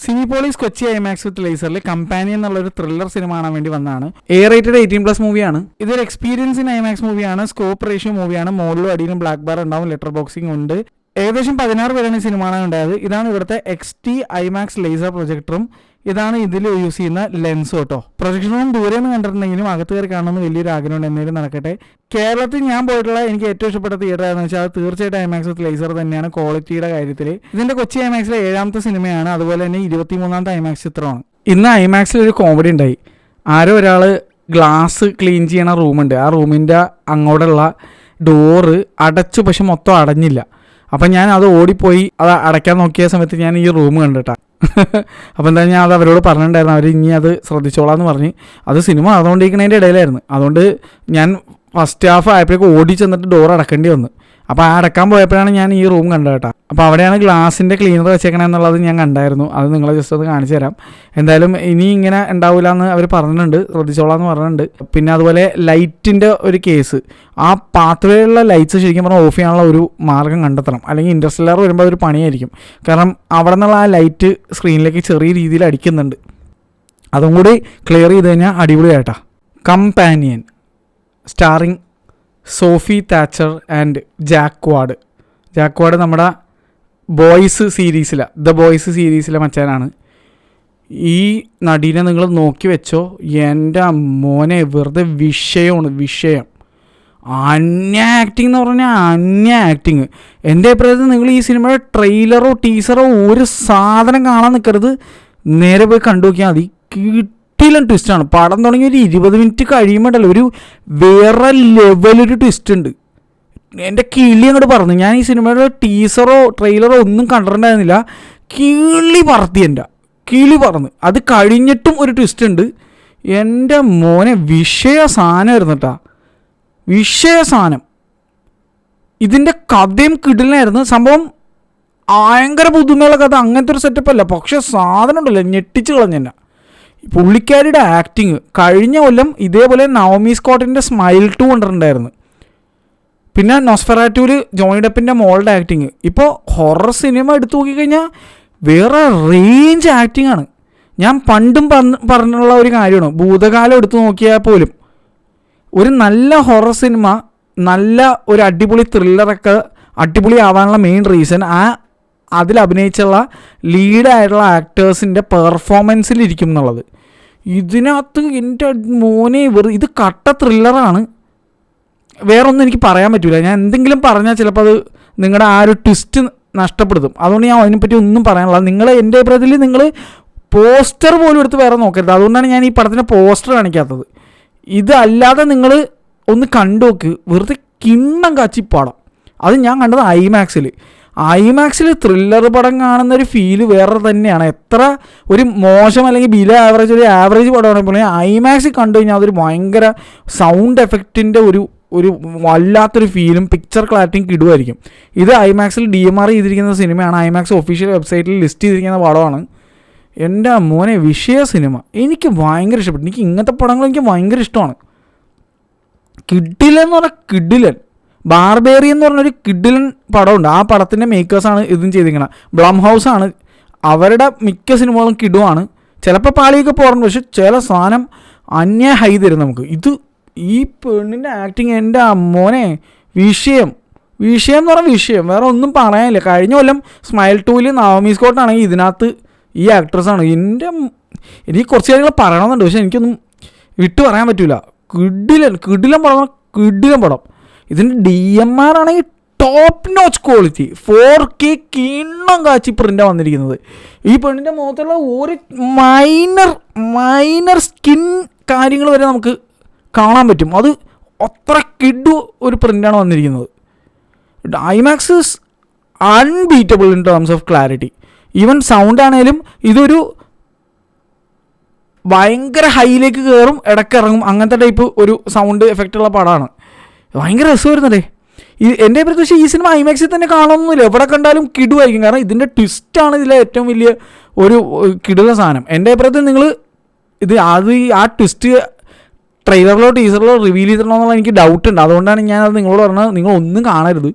Cinepolis Kochi IMAX വിത്ത് ലേസറിൽ companion എന്നുള്ളൊരു thriller cinema കാണാൻ വേണ്ടി വന്നതാണ്. റേറ്റഡ് 18+ മൂവിയാണ്. ഇതൊരു എക്സ്പീരിയൻസ് ഇൻ ഐമാക്സ് മൂവിയാണ്. സ്കോപ്പ് റേഷ്യോ മൂവിയാണ്. മുകളിലും അടിയിലും ബ്ലാക്ക് ബാർ ഉണ്ടാവും. ലെറ്റർ ബോക്സിംഗ് ഉണ്ട്. ഏകദേശം 16 പേരാണ് ഈ സിനിമ കാണാൻ ഉണ്ടായത്. ഇതാണ് ഇവിടുത്തെ XT ഐമാക്സ് ലേസർ പ്രൊജക്ടറും ഇതാണ് ഇതിൽ യൂസ് ചെയ്യുന്ന ലെൻസ് കേട്ടോ. പ്രൊജക്ഷനും ദൂരെ നിന്ന് കണ്ടിട്ടുണ്ടെങ്കിലും അകത്ത് കയറി കാണണമെന്ന് വലിയൊരു ആഗ്രഹമുണ്ട്. എന്തെങ്കിലും നടക്കട്ടെ. കേരളത്തിൽ ഞാൻ പോയിട്ടുള്ള എനിക്ക് ഏറ്റവും ഇഷ്ടപ്പെട്ട തിയേറ്റർ ആണെന്ന് വെച്ചാൽ അത് തീർച്ചയായിട്ടും ഐമാക്സ് വിത്ത് ലേസർ തന്നെയാണ് ക്വാളിറ്റിയുടെ കാര്യത്തിൽ. ഇതിന്റെ കൊച്ചി ഐമാക്സിലെ 7ാമത്തെ സിനിമയാണ്. അതുപോലെ തന്നെ 23ാമത്തെ ഐമാക്സ് ചിത്രമാണ്. ഇന്ന് ഐമാക്സിൽ ഒരു കോമഡി ഉണ്ടായി. ആരോ ഒരാൾ ഗ്ലാസ് ക്ലീൻ ചെയ്യണ റൂമുണ്ട്. ആ റൂമിൻ്റെ അങ്ങോട്ടുള്ള ഡോറ് അടച്ചു, പക്ഷെ മൊത്തം അടഞ്ഞില്ല. അപ്പം ഞാൻ അത് ഓടിപ്പോയി അത് അടയ്ക്കാൻ നോക്കിയ സമയത്ത് ഞാൻ ഈ റൂം കണ്ടിട്ടാ. അപ്പോൾ എന്താ ഞാൻ അത് അവരോട് പറഞ്ഞിട്ടുണ്ടായിരുന്നു. അവർ ഇനി അത് ശ്രദ്ധിച്ചോളാന്ന് പറഞ്ഞ്. അത് സിനിമ നടന്നുകൊണ്ടിരിക്കുന്നതിൻ്റെ ഇടയിലായിരുന്നു. അതുകൊണ്ട് ഞാൻ ഫസ്റ്റ് ഹാഫ് ആയപ്പോഴേക്കും ഓടി ചെന്നിട്ട് ഡോർ അടക്കേണ്ടി വന്നു. അപ്പോൾ ആ അടക്കാൻ പോയപ്പോഴാണ് ഞാൻ ഈ റൂം കണ്ടത് കേട്ടോ. അപ്പോൾ അവിടെയാണ് ഗ്ലാസിൻ്റെ ക്ലീനർ വെച്ചേക്കണമെന്നുള്ളത് ഞാൻ കണ്ടായിരുന്നു. അത് നിങ്ങളെ ജസ്റ്റ് ഒന്ന് കാണിച്ചു തരാം. എന്തായാലും ഇനി ഇങ്ങനെ ഉണ്ടാവില്ല എന്ന് അവർ പറഞ്ഞിട്ടുണ്ട്. ശ്രദ്ധിച്ചോളാന്ന് പറഞ്ഞിട്ടുണ്ട്. പിന്നെ അതുപോലെ ലൈറ്റിൻ്റെ ഒരു കേസ്, ആ പാത്വേയുള്ള ലൈറ്റ്സ് ശരിക്കും പറഞ്ഞാൽ ഓഫ് ചെയ്യാനുള്ള ഒരു മാർഗ്ഗം കണ്ടെത്തണം. അല്ലെങ്കിൽ ഇൻഡസ്ട്രിയലർ വരുമ്പോൾ അതൊരു പണിയായിരിക്കും. കാരണം അവിടെ നിന്നുള്ള ആ ലൈറ്റ് സ്ക്രീനിലേക്ക് ചെറിയ രീതിയിൽ അടിക്കുന്നുണ്ട്. അതും കൂടി ക്ലിയർ ചെയ്ത് കഴിഞ്ഞാൽ അടിപൊളിയായിട്ടാ. Companion starring Sophie Thatcher and Jack Ward നമ്മുടെ ബോയ്സ് സീരീസിലാണ്, ദ ബോയ്സ് സീരീസിലെ മച്ചാനാണ്. ഈ നടീനെ നിങ്ങൾ നോക്കി വെച്ചോ. എൻ്റെ മോനെ വെറുതെ വിഷയം. അന്യ ആക്ടിങ് എന്ന് പറഞ്ഞാൽ അന്യ ആക്ടിങ്. എൻ്റെ അഭിപ്രായത്തിൽ നിങ്ങൾ ഈ സിനിമയുടെ ട്രെയിലറോ ടീസറോ ഒരു സാധനം കാണാൻ നിൽക്കരുത്. നേരെ പോയി കണ്ടു നോക്കിയാൽ മതി. കിട്ടില്ല ട്വിസ്റ്റാണ്. പടം തുടങ്ങി ഒരു 20 മിനിറ്റ് കഴിയുമ്പോഴല്ലോ ഒരു വേറെ ലെവലൊരു ട്വിസ്റ്റ് ഉണ്ട്. എൻ്റെ കിളി അങ്ങോട്ട് പറഞ്ഞു. ഞാൻ ഈ സിനിമയുടെ ടീസറോ ട്രെയിലറോ ഒന്നും കണ്ടിട്ടുണ്ടായിരുന്നില്ല. കിളി പറന്ന്. അത് കഴിഞ്ഞിട്ടും ഒരു ട്വിസ്റ്റ് ഉണ്ട്. എൻ്റെ മോനെ സാധനമായിരുന്നു കേട്ടോ. സാധനം. ഇതിൻ്റെ കഥയും കിടിലായിരുന്നു. സംഭവം ഭയങ്കര പുതുമയുള്ള കഥ. അങ്ങനത്തെ ഒരു സെറ്റപ്പ് അല്ല. പക്ഷേ സാധനം ഉണ്ടല്ലോ, ഞെട്ടിച്ച് കളഞ്ഞെന്നെ. പുള്ളിക്കാരിയുടെ ആക്ടിങ് കഴിഞ്ഞ കൊല്ലം ഇതേപോലെ നവമി സ്കോട്ടിൻ്റെ സ്മൈൽ 2 കണ്ടിട്ടുണ്ടായിരുന്നു. പിന്നെ നോസ്ഫെറാറ്റുവിൽ ജോണി ഡെപ്പിൻ്റെ മോളുടെ ആക്ടിങ്. ഇപ്പോൾ ഹൊറർ സിനിമ എടുത്തു നോക്കിക്കഴിഞ്ഞാൽ വേറെ റേഞ്ച് ആക്ടിങ് ആണ്. ഞാൻ പണ്ടും പറഞ്ഞുള്ള ഒരു കാര്യമാണ്. ഭൂതകാലം എടുത്തു നോക്കിയാൽ പോലും ഒരു നല്ല ഹൊറർ സിനിമ, നല്ല ഒരു അടിപൊളി ത്രില്ലറൊക്കെ അടിപൊളി ആവാനുള്ള മെയിൻ റീസൺ അതിൽ അഭിനയിച്ചുള്ള ലീഡായിട്ടുള്ള ആക്ടേഴ്സിൻ്റെ പെർഫോമൻസിലിരിക്കും എന്നുള്ളത്. ഇതിനകത്ത് എൻ്റെ മോനെ ഇത് കട്ട ത്രില്ലറാണ്. വേറൊന്നും എനിക്ക് പറയാൻ പറ്റില്ല. ഞാൻ എന്തെങ്കിലും പറഞ്ഞാൽ ചിലപ്പോൾ അത് നിങ്ങളുടെ ആ ഒരു ട്വിസ്റ്റ് നഷ്ടപ്പെടുത്തും. അതുകൊണ്ട് ഞാൻ അതിനെപ്പറ്റി ഒന്നും പറയാനുള്ള. നിങ്ങൾ എൻ്റെ അഭിപ്രായത്തിൽ നിങ്ങൾ പോസ്റ്റർ പോലും എടുത്ത് വേറെ നോക്കരുത്. അതുകൊണ്ടാണ് ഞാൻ ഈ പടത്തിൻ്റെ പോസ്റ്റർ കാണിക്കാത്തത്. ഇതല്ലാതെ നിങ്ങൾ ഒന്ന് കണ്ടു നോക്ക്. വെറുതെ കിണ്ണം കാച്ചി പടം. അത് ഞാൻ കണ്ടത് ഐമാക്സിൽ ത്രില്ലർ പടം കാണുന്നൊരു ഫീല് വേറെ തന്നെയാണ്. എത്ര ഒരു മോശം അല്ലെങ്കിൽ ബിലോ ആവറേജ് ഒരു ആവറേജ് പടമാണെങ്കിൽ ഐമാക്സിൽ കണ്ടു കഴിഞ്ഞാൽ അതൊരു ഭയങ്കര സൗണ്ട് എഫക്റ്റിൻ്റെ ഒരു വല്ലാത്തൊരു ഫീലും പിക്ചർ ക്ലാരിറ്റിയും കിടുമായിരിക്കും. ഇത് ഐമാക്സിൽ DMR ചെയ്തിരിക്കുന്ന സിനിമയാണ്. ഐമാക്സ് ഒഫീഷ്യൽ വെബ്സൈറ്റിൽ ലിസ്റ്റ് ചെയ്തിരിക്കുന്ന പടമാണ്. എൻ്റെ മോനെ സിനിമ എനിക്ക് ഭയങ്കര ഇഷ്ടപ്പെട്ടു. എനിക്ക് ഇങ്ങനത്തെ പടങ്ങൾ എനിക്ക് ഭയങ്കര ഇഷ്ടമാണ്. കിഡിലൻ എന്ന് പറഞ്ഞാൽ കിഡിലൻ. ബാർബേറിയൻ എന്ന് പറഞ്ഞൊരു കിഡിലൻ പടമുണ്ട്. ആ പടത്തിൻ്റെ മേക്കേഴ്സാണ് ഇതും ചെയ്തിരിക്കുന്നത്. ബ്ലം ഹൗസാണ്. അവരുടെ മിക്ക സിനിമകളും കിടുവാണ്. ചിലപ്പോൾ പാളിയൊക്കെ പോകാറുണ്ട്. പക്ഷെ ചില സാധനം അന്യ ഹൈ തരും നമുക്ക്. ഈ പെണ്ണിൻ്റെ ആക്ടിങ് എൻ്റെ മോനെ വിഷയം എന്ന് പറഞ്ഞാൽ വിഷയം. വേറെ ഒന്നും പറയാനില്ല. കഴിഞ്ഞ കൊല്ലം സ്മൈൽ 2 നവമി സ്കോട്ടാണെങ്കിൽ ഇതിനകത്ത് ഈ ആക്ട്രസ്സാണ്. എനിക്ക് കുറച്ച് കാര്യങ്ങൾ പറയണമെന്നുണ്ട്, പക്ഷെ എനിക്കൊന്നും വിട്ടു പറയാൻ പറ്റില്ല. കിഡിലൻ പടം. ഇതിൻ്റെ DMR ആണെങ്കിൽ ടോപ്പ് നോച്ച് ക്വാളിറ്റി 4K കിണ്ണം കാച്ചി പ്രിൻ്റാണ് വന്നിരിക്കുന്നത്. ഈ പെണ്ണിൻ്റെ മുഖത്തുള്ള ഒരു മൈനർ സ്കിൻ കാര്യങ്ങൾ വരെ നമുക്ക് കാണാൻ പറ്റും. അത് അത്ര കിഡു ഒരു പ്രിൻ്റാണ് വന്നിരിക്കുന്നത്. IMAX is unbeatable in terms of clarity. Even sound ആണെങ്കിലും ഇതൊരു ഭയങ്കര ഹൈയിലേക്ക് കയറും, ഇടയ്ക്കിറങ്ങും, അങ്ങനത്തെ ടൈപ്പ് ഒരു സൗണ്ട് എഫക്റ്റുള്ള പടമാണ്. ഭയങ്കര രസമായിരുന്നല്ലേ. എൻ്റെ അഭിപ്രായത്തിൽ ഈ സിനിമ ഐമാക്സിൽ തന്നെ കാണണമെന്നില്ല. എവിടെ കണ്ടാലും കിടുവായിരിക്കും. കാരണം ഇതിൻ്റെ ട്വിസ്റ്റാണ് ഇതിലെ ഏറ്റവും വലിയ ഒരു കിടുന്ന സാധനം. എൻ്റെ അഭിപ്രായത്തിൽ നിങ്ങൾ ആ ട്വിസ്റ്റ് ട്രെയിലറിലോ ടീസറിലോ റിവീൽ ചെയ്തിട്ടുണ്ടോ എനിക്ക് ഡൗട്ട് ഉണ്ട്. അതുകൊണ്ടാണ് ഞാനത് നിങ്ങളോട് പറഞ്ഞത്. നിങ്ങൾ ഒന്നും കാണരുത്,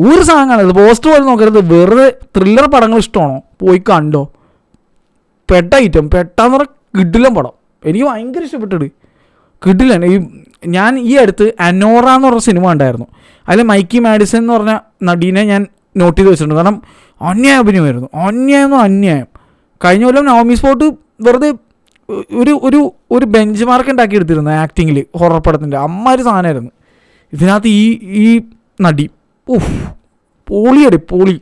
ഒരു സാധനം കാണരുത്, പോസ്റ്റർ പോലും നോക്കരുത്. വെറുതെ ത്രില്ലർ പടങ്ങൾ ഇഷ്ടമാണോ പോയി കണ്ടോ. പെട്ടെന്ന് പറഞ്ഞാൽ കിടിലൻ പടം. എനിക്ക് ഭയങ്കര ഇഷ്ടപ്പെട്ടത്, കിടിലൻ. ഞാൻ ഈ അടുത്ത് അനോറ എന്ന് പറഞ്ഞ സിനിമ ഉണ്ടായിരുന്നു, അതിൽ മൈക്കി മാഡിസൺ എന്ന് പറഞ്ഞ നടീനെ ഞാൻ നോട്ട് ചെയ്ത് വെച്ചിട്ടുണ്ട്. കാരണം അന്യായം അഭിനയമായിരുന്നു, അന്യായം. കഴിഞ്ഞ കൊല്ലം നവമി സ്പോട്ട് വെറുതെ ഒരു ബെഞ്ച് മാർക്ക് ഉണ്ടാക്കിയെടുത്തിരുന്നു ആക്ടിങ്ങിൽ, ഹൊറർ പടത്തിൻ്റെ അമ്മാതിരി സാധനമായിരുന്നു. ഇതിനകത്ത് ഈ നടി പൊളി.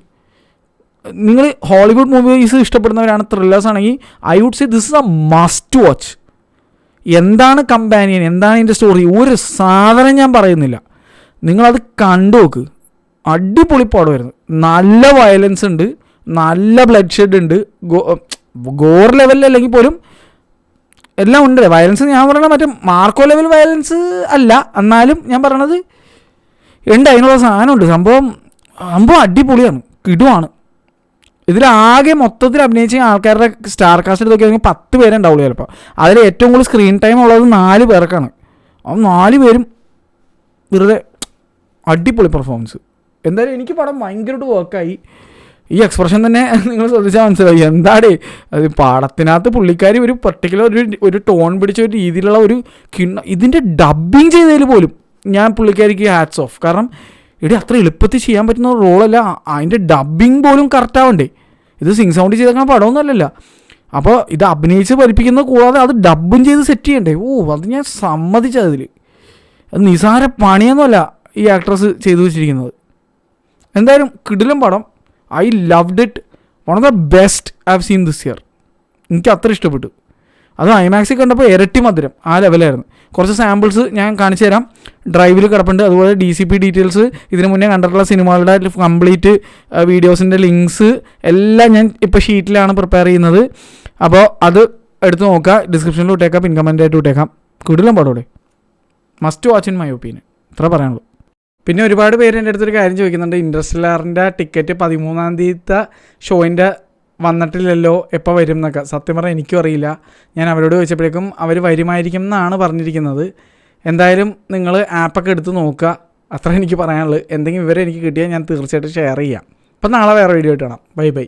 നിങ്ങൾ ഹോളിവുഡ് മൂവീസ് ഇഷ്ടപ്പെടുന്നവരാണ്, ത്രില്ലേഴ്സ് ആണെങ്കിൽ I would say this is a must watch. എന്താണ് കമ്പാനിയൻ, എന്താണ് ഇതിൻ്റെ സ്റ്റോറി, ഒരു സാധനം ഞാൻ പറയുന്നില്ല, നിങ്ങളത് കണ്ടു നോക്ക്. അടിപൊളി പടമായിരുന്നു. നല്ല വയലൻസ് ഉണ്ട്, നല്ല ബ്ലഡ് ഷെഡ് ഉണ്ട്, ഗോർ ലെവലിൽ അല്ലെങ്കിൽ പോലും എല്ലാം ഉണ്ട്. വയലൻസ് ഞാൻ പറയണത് മറ്റേ മാർക്കോ ലെവൽ വയലൻസ് അല്ല, എന്നാലും ഞാൻ പറയണത് ഉണ്ട്, അതിനുള്ള സാധനമുണ്ട്. സംഭവം അടിപൊളിയാണ്, കിടുവാണ്. ഇതിലാകെ മൊത്തത്തിൽ അഭിനയിച്ച ആൾക്കാരുടെ സ്റ്റാർ കാസ്റ്റ് എടുത്ത് നോക്കിയാൽ 10 പേരെ ഉണ്ടാവുള്ളൂ ചിലപ്പോൾ. അതിൽ ഏറ്റവും കൂടുതൽ സ്ക്രീൻ ടൈം ഉള്ളത് 4 പേർക്കാണ്. 4 പേരും വെറുതെ അടിപൊളി പെർഫോമൻസ്. എന്തായാലും എനിക്ക് പടം ഭയങ്കരമായിട്ട് വർക്കായി. ഈ എക്സ്പ്രഷൻ തന്നെ നിങ്ങൾ ശ്രദ്ധിച്ചാൽ മനസ്സിലായി എന്താടേ അത്. പടത്തിനകത്ത് പുള്ളിക്കാരി ഒരു പർട്ടിക്കുലർ ഒരു ടോൺ പിടിച്ച ഒരു രീതിയിലുള്ള ഇതിൻ്റെ ഡബ്ബിങ് ചെയ്തതിൽ പോലും ഞാൻ പുള്ളിക്കാരിക്ക് ഹാറ്റ്സ് ഓഫ്. കാരണം അത്ര എളുപ്പത്തിൽ ചെയ്യാൻ പറ്റുന്ന റോളല്ല, അതിൻ്റെ ഡബ്ബിങ് പോലും കറക്റ്റാവണ്ടേ. ഇത് സിങ് സൗണ്ട് ചെയ്തേക്കാൻ പടമൊന്നുമല്ലല്ലോ. അപ്പോൾ ഇത് അഭിനയിച്ച് പഠിപ്പിക്കുന്നത് കൂടാതെ അത് ഡബ്ബും ചെയ്ത് സെറ്റ് ചെയ്യണ്ടേ. അത് ഞാൻ സമ്മതിച്ചതിൽ. അത് നിസാര പണിയൊന്നുമല്ല ഈ ആക്ട്രസ് ചെയ്തു വെച്ചിരിക്കുന്നത്. എന്തായാലും കിടിലൻ പടം. I loved it. One of the best I have seen this year. എനിക്ക് അത്ര ഇഷ്ടപ്പെട്ടു. അത് ഐമാക്സിൽ കണ്ടപ്പോൾ ഇരട്ടി മധുരം ആ ലെവലായിരുന്നു. കുറച്ച് സാമ്പിൾസ് ഞാൻ കാണിച്ചു തരാം, ഡ്രൈവിൽ കിടപ്പുണ്ട്. അതുപോലെ DCP ഡീറ്റെയിൽസ്, ഇതിന് മുന്നേ കണ്ടിട്ടുള്ള സിനിമകളുടെ കംപ്ലീറ്റ് വീഡിയോസിൻ്റെ ലിങ്ക്സ് എല്ലാം ഞാൻ ഇപ്പോൾ ഷീറ്റിലാണ് പ്രിപ്പയർ ചെയ്യുന്നത്. അപ്പോൾ അത് എടുത്ത് നോക്കുക, ഡിസ്ക്രിപ്ഷനിൽ ഇട്ടേക്കാം, പിൻ കമൻ്റായിട്ട് ഇട്ടേക്കാം. കിടിലൻ പടോടെ, must watch in my opinion. ഇത്ര പറയാനുള്ളൂ. പിന്നെ ഒരുപാട് പേര് എൻ്റെ അടുത്തൊരു കാര്യം ചോദിക്കുന്നുണ്ട്, ഇൻട്രസ്റ്റെല്ലാറിൻ്റെ ടിക്കറ്റ് 13-ാം തീയതിത്തെ ഷോയിൻ്റെ വന്നിട്ടില്ലല്ലോ, എപ്പോൾ വരും എന്നൊക്കെ. സത്യം പറഞ്ഞാൽ എനിക്കും അറിയില്ല. ഞാൻ അവരോട് ചോദിച്ചപ്പോഴേക്കും അവർ വരുമായിരിക്കും എന്നാണ് പറഞ്ഞിരിക്കുന്നത്. എന്തായാലും നിങ്ങൾ ആപ്പൊക്കെ എടുത്ത് നോക്കുക, അത്ര എനിക്ക് പറയാനുള്ളൂ. എന്തെങ്കിലും വിവരം എനിക്ക് കിട്ടിയാൽ ഞാൻ തീർച്ചയായിട്ടും ഷെയർ ചെയ്യാം. അപ്പം നാളെ വേറെ വീഡിയോ ആയിട്ട് കാണാം. ബൈ.